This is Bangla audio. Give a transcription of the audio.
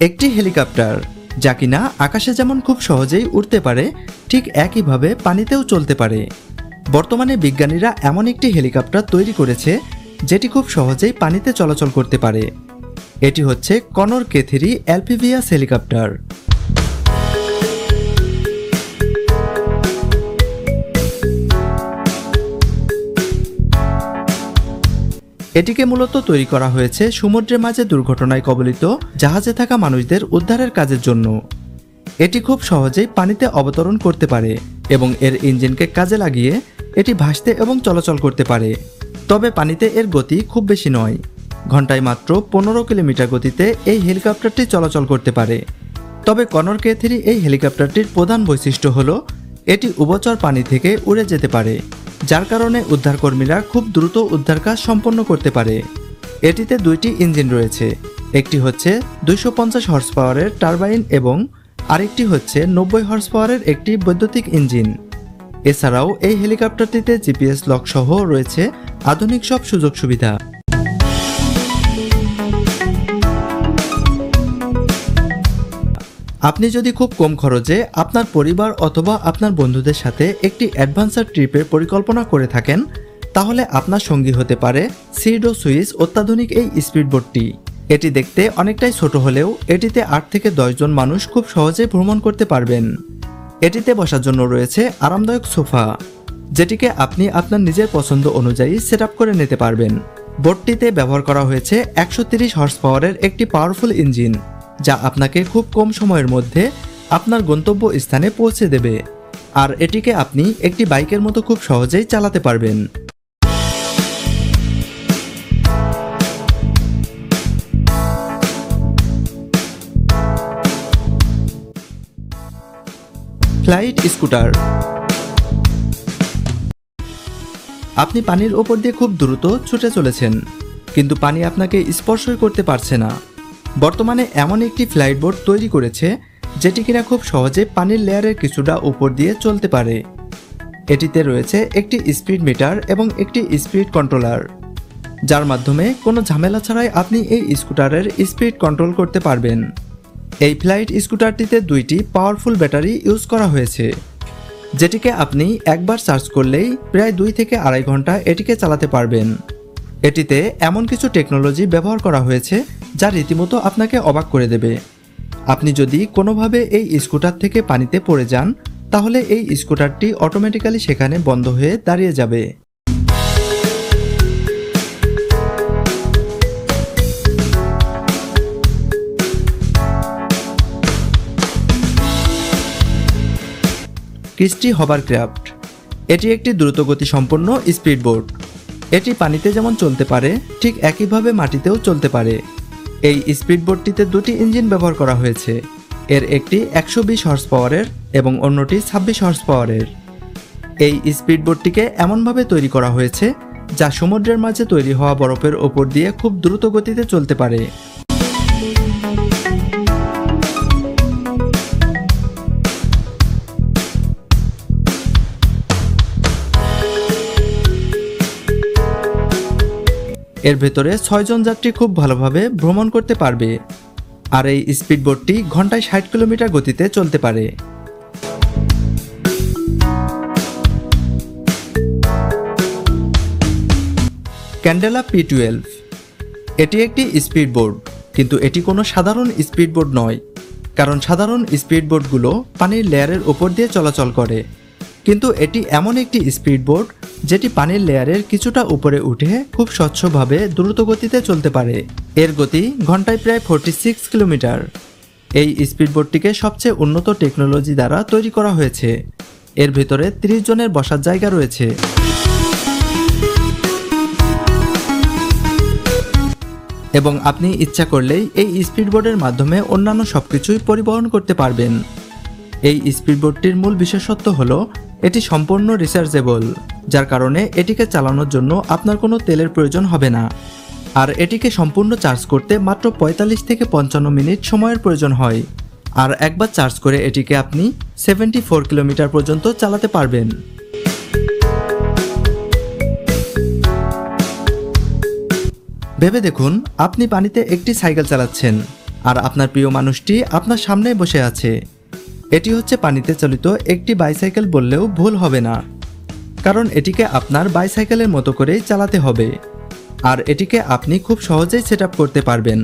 একটি হেলিকপ্টার যা কিনা আকাশে যেমন খুব সহজেই উড়তে পারে, ঠিক একইভাবে পানিতেও চলতে পারে। বর্তমানে বিজ্ঞানীরা এমন একটি হেলিকপ্টার তৈরি করেছে যেটি খুব সহজেই পানিতে চলাচল করতে পারে। এটি হচ্ছে কনর K3 অ্যাম্ফিবিয়াস হেলিকপ্টার। এটিকে মূলত তৈরি করা হয়েছে সমুদ্রের মাঝে দুর্ঘটনায় কবলিত জাহাজে থাকা মানুষদের উদ্ধারের কাজের জন্য। এটি খুব সহজেই পানিতে অবতরণ করতে পারে এবং এর ইঞ্জিনকে কাজে লাগিয়ে এটি ভাসতে এবং চলাচল করতে পারে। তবে পানিতে এর গতি খুব বেশি নয়, ঘন্টায় মাত্র 15 কিলোমিটার গতিতে এই হেলিকপ্টারটি চলাচল করতে পারে। তবে কনর K3 এই হেলিকপ্টারটির প্রধান বৈশিষ্ট্য হলো এটি উভচর পানি থেকে উড়ে যেতে পারে, যার কারণে উদ্ধারকর্মীরা খুব দ্রুত উদ্ধার কাজ সম্পন্ন করতে পারে। এটিতে দুইটি ইঞ্জিন রয়েছে, একটি হচ্ছে 250 হর্স পাওয়ারের টারবাইন এবং আরেকটি হচ্ছে 90 হর্স পাওয়ারের একটি বৈদ্যুতিক ইঞ্জিন। এছাড়াও এই হেলিকপ্টারটিতে জিপিএস লক সহ রয়েছে আধুনিক সব সুযোগ সুবিধা। আপনি যদি খুব কম খরচে আপনার পরিবার অথবা আপনার বন্ধুদের সাথে একটি অ্যাডভেঞ্চার ট্রিপের পরিকল্পনা করে থাকেন, তাহলে আপনার সঙ্গী হতে পারে সিডো সুইস অত্যাধুনিক এই স্পিডবোটটি। এটি দেখতে অনেকটাই ছোট হলেও এটিতে 8 থেকে 10 জন মানুষ খুব সহজে ভ্রমণ করতে পারবেন। এটিতে বসার জন্য রয়েছে আরামদায়ক সোফা, যেটিকে আপনি আপনার নিজের পছন্দ অনুযায়ী সেট আপ করে নিতে পারবেন। বোটটিতে ব্যবহার করা হয়েছে 130 হর্স পাওয়ারের একটি পাওয়ারফুল ইঞ্জিন, যা আপনাকে খুব কম সময়ের মধ্যে আপনার গন্তব্য স্থানে পৌঁছে দেবে। আর এটিকে আপনি একটি বাইকের মতো খুব সহজেই চালাতে পারবেন। Flight scooter. আপনি পানির ওপর দিয়ে খুব দ্রুত ছুটে চলেছেন, কিন্তু পানি আপনাকে স্পর্শই করতে পারছে না। বর্তমানে এমন একটি ফ্লাইট বোট তৈরি করেছে যেটি কিনা খুব সহজে পানির লেয়ারের কিছুটা উপর দিয়ে চলতে পারে। এটিতে রয়েছে একটি স্পিড মিটার এবং একটি স্পিড কন্ট্রোলার, যার মাধ্যমে কোনো ঝামেলা ছাড়াই আপনি এই স্কুটারের স্পিড কন্ট্রোল করতে পারবেন। এই ফ্লাইট স্কুটারটিতে দুইটি পাওয়ারফুল ব্যাটারি ইউজ করা হয়েছে, যেটিকে আপনি একবার চার্জ করলেই প্রায় 2 থেকে 2.5 ঘন্টা এটিকে চালাতে পারবেন। এটিতে এমন কিছু টেকনোলজি ব্যবহার করা হয়েছে যা রীতিমতো আপনাকে অবাক করে দেবে। আপনি যদি কোনোভাবে এই স্কুটার থেকে পানিতে পড়ে যান, তাহলে এই স্কুটারটি অটোমেটিক্যালি সেখানে বন্ধ হয়ে দাঁড়িয়ে যাবে। ক্রিস্টি হভারক্রাফট। এটি একটি দ্রুতগতি সম্পন্ন স্পিডবোট। এটি পানিতে যেমন চলতে পারে, ঠিক একইভাবে মাটিতেও চলতে পারে। এই স্পিডবোটটিতে দুটি ইঞ্জিন ব্যবহার করা হয়েছে, এর একটি 120 হর্স পাওয়ারের এবং অন্যটি 26 হর্স পাওয়ারের। এই স্পিডবোটটিকে এমনভাবে তৈরি করা হয়েছে যা সমুদ্রের মাঝে তৈরি হওয়া বরফের ওপর দিয়ে খুব দ্রুত গতিতে চলতে পারে। এর ভেতরে 6 জন যাত্রী খুব ভালোভাবে ভ্রমণ করতে পারবে। আর এই স্পিডবোটটি ঘন্টায় 60 কিলোমিটার গতিতে চলতে পারে। Candela P12। এটি একটি স্পিডবোট, কিন্তু এটি কোনো সাধারণ স্পিডবোট নয়, কারণ সাধারণ স্পিডবোটগুলো পানির লেয়ারের উপর দিয়ে চলাচল করে। কিন্তু এটি এমন একটি স্পিডবোট যেটি পানির লেয়ারের কিছুটা উপরে উঠে খুব স্বচ্ছভাবে দ্রুত গতিতে চলতে পারে। এর গতি ঘন্টায় প্রায় 46 কিলোমিটার। এই স্পিডবোটটিকে সবচেয়ে উন্নত টেকনোলজি দ্বারা তৈরি করা হয়েছে। এর ভেতরে 30 জনের বসার জায়গা রয়েছে। এবং আপনি ইচ্ছা করলেই এই স্পিডবোটের মাধ্যমে অন্যান্য সবকিছুই পরিবহন করতে পারবেন। এই স্পিডবোটটির মূল বিশেষত্ব হলো এটি সম্পূর্ণ রিচার্জেবল, যার কারণে এটিকে চালানোর জন্য আপনার কোনো তেলের প্রয়োজন হবে না। আর এটিকে সম্পূর্ণ চার্জ করতে মাত্র 45 থেকে 55 মিনিট সময়ের প্রয়োজন হয়। আর একবার চার্জ করে এটিকে আপনি 74 কিলোমিটার পর্যন্ত চালাতে পারবেন। ভেবে দেখুন, আপনি পানিতে একটি সাইকেল চালাচ্ছেন আর আপনার প্রিয় মানুষটি আপনার সামনেই বসে আছে। এটি হচ্ছে পানিতে চালিত একটি বাইসাইকেল বললেও ভুল হবে না, কারণ এটিকে আপনার বাইসাইকেলের মতো করেই চালাতে হবে আর এটিকে আপনি খুব সহজেই সেট আপ করতে পারবেন।